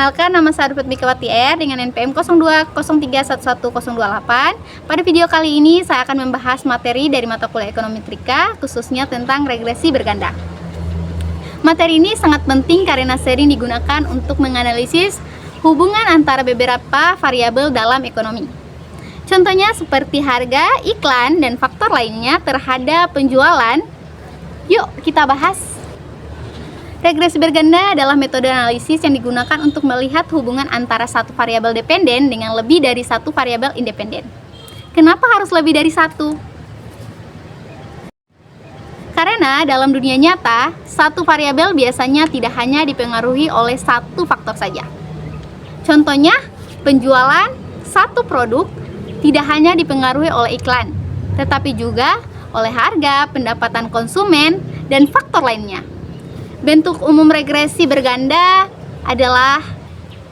Perkenalkan, nama saya Arifat Mikawati R dengan NPM 0203111028. Pada video kali ini saya akan membahas materi dari mata kuliah Ekonomi Trika, khususnya tentang regresi berganda. Materi ini sangat penting karena sering digunakan untuk menganalisis hubungan antara beberapa variabel dalam ekonomi. Contohnya seperti harga, iklan, dan faktor lainnya terhadap penjualan. Yuk kita bahas. Regresi berganda adalah metode analisis yang digunakan untuk melihat hubungan antara satu variabel dependen dengan lebih dari satu variabel independen. Kenapa harus lebih dari satu? Karena dalam dunia nyata, satu variabel biasanya tidak hanya dipengaruhi oleh satu faktor saja. Contohnya, penjualan satu produk tidak hanya dipengaruhi oleh iklan, tetapi juga oleh harga, pendapatan konsumen, dan faktor lainnya. Bentuk umum regresi berganda adalah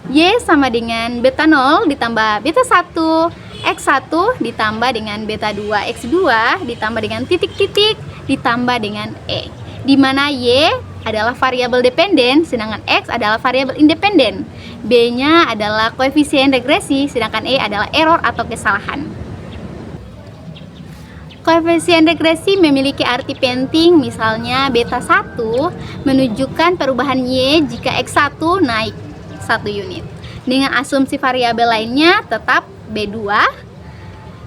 Y sama dengan beta 0 ditambah beta 1, X1 ditambah dengan beta 2, X2 ditambah dengan titik-titik ditambah dengan E, di mana Y adalah variabel dependen sedangkan X adalah variabel independen. B-nya adalah koefisien regresi sedangkan E adalah error atau kesalahan. Koefisien regresi memiliki arti penting, misalnya beta 1 menunjukkan perubahan Y jika X1 naik 1 unit. Dengan asumsi variabel lainnya tetap B2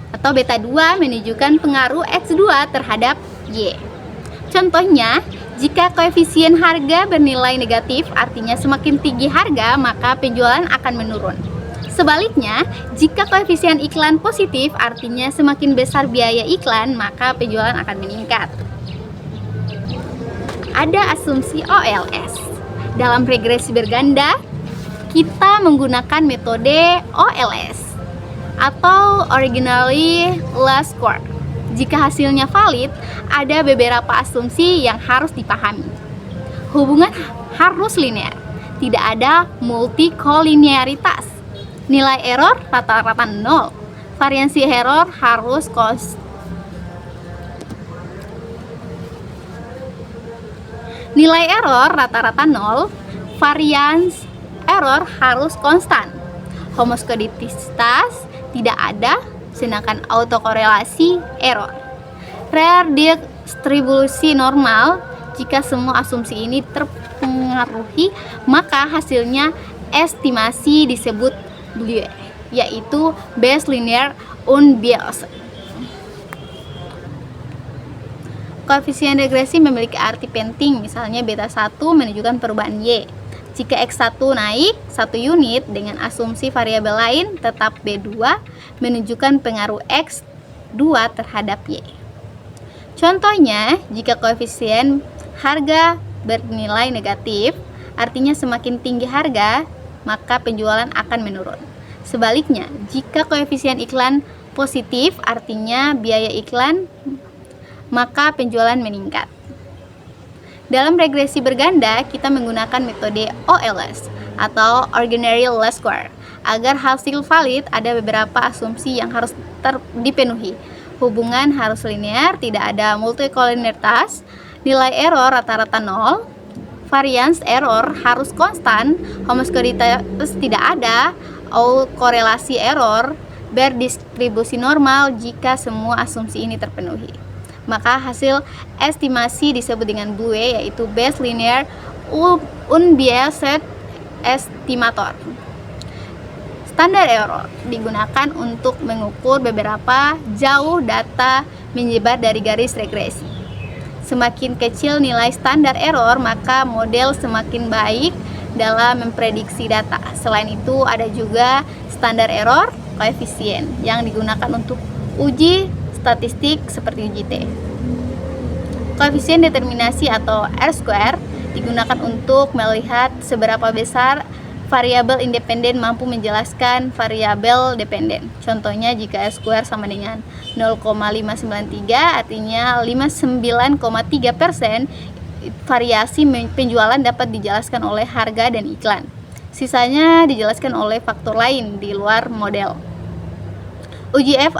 atau beta 2 menunjukkan pengaruh X2 terhadap Y. Contohnya, jika koefisien harga bernilai negatif, artinya semakin tinggi harga maka penjualan akan menurun. Sebaliknya, jika koefisien iklan positif, artinya semakin besar biaya iklan, maka penjualan akan meningkat. Ada asumsi OLS. Dalam regresi berganda, kita menggunakan metode OLS atau Originally Last Square. Jika hasilnya valid, ada beberapa asumsi yang harus dipahami. Hubungan harus linear, tidak ada multikolinearitas. Nilai error rata-rata 0. Variansi error harus Nilai error rata-rata 0. Varians error harus konstan. Homoskedistitas tidak ada, sedangkan autokorelasi error. Rare distribusi normal. Jika semua asumsi ini terpengaruhi, maka hasilnya estimasi disebut BLUE, yaitu Best Linear Unbiased. Koefisien regresi memiliki arti penting, misalnya beta 1 menunjukkan perubahan Y. Jika X1 naik 1 unit dengan asumsi variabel lain, tetap B2 menunjukkan pengaruh X2 terhadap Y. Contohnya, jika koefisien harga bernilai negatif, artinya semakin tinggi harga, maka penjualan akan menurun. Sebaliknya, jika koefisien iklan positif, artinya biaya iklan, maka penjualan meningkat. Dalam regresi berganda, kita menggunakan metode OLS atau Ordinary Least Square. Agar hasil valid, ada beberapa asumsi yang harus dipenuhi. Hubungan harus linear, tidak ada multikolinearitas, nilai error rata-rata 0, varians error harus konstan, homoskedistitas tidak ada, korelasi error, berdistribusi normal. Jika semua asumsi ini terpenuhi, maka hasil estimasi disebut dengan BLUE, yaitu Best Linear Unbiased Estimator. Standar error digunakan untuk mengukur beberapa jauh data menyebar dari garis regresi. Semakin kecil nilai standar error, maka model semakin baik dalam memprediksi data. Selain itu, ada juga standar error koefisien yang digunakan untuk uji statistik seperti uji T. Koefisien determinasi atau R-square digunakan untuk melihat seberapa besar variabel independen mampu menjelaskan variabel dependen. Contohnya, jika R-square sama dengan 0,593, artinya 59,3%, variasi penjualan dapat dijelaskan oleh harga dan iklan. Sisanya dijelaskan oleh faktor lain di luar model. Uji F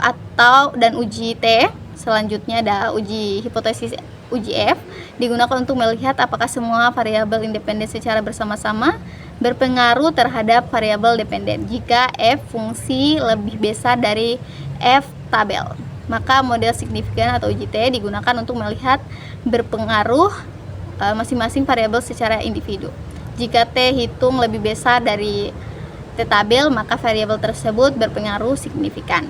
dan uji T, selanjutnya ada uji hipotesis uji F, digunakan untuk melihat apakah semua variabel independen secara bersama-sama berpengaruh terhadap variabel dependen. Jika f fungsi lebih besar dari f tabel, maka model signifikan atau UJT digunakan untuk melihat berpengaruh masing-masing variabel secara individu. Jika T hitung lebih besar dari T tabel, maka variabel tersebut berpengaruh signifikan.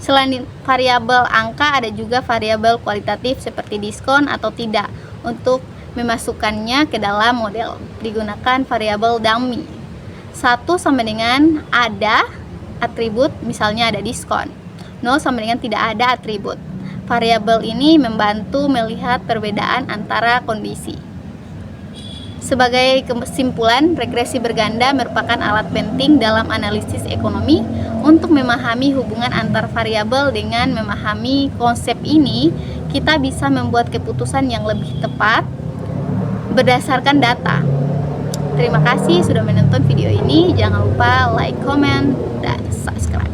Selain variabel angka, ada juga variabel kualitatif seperti diskon atau tidak. Untuk memasukkannya ke dalam model digunakan variabel dummy. 1 sama dengan ada atribut, misalnya ada diskon. 0 sama dengan tidak ada atribut. Variabel ini membantu melihat perbedaan antara kondisi. Sebagai kesimpulan, regresi berganda merupakan alat penting dalam analisis ekonomi. Untuk memahami hubungan antar variabel, dengan memahami konsep ini, kita bisa membuat keputusan yang lebih tepat berdasarkan data. Terima kasih sudah menonton video ini. Jangan lupa like, comment, dan subscribe.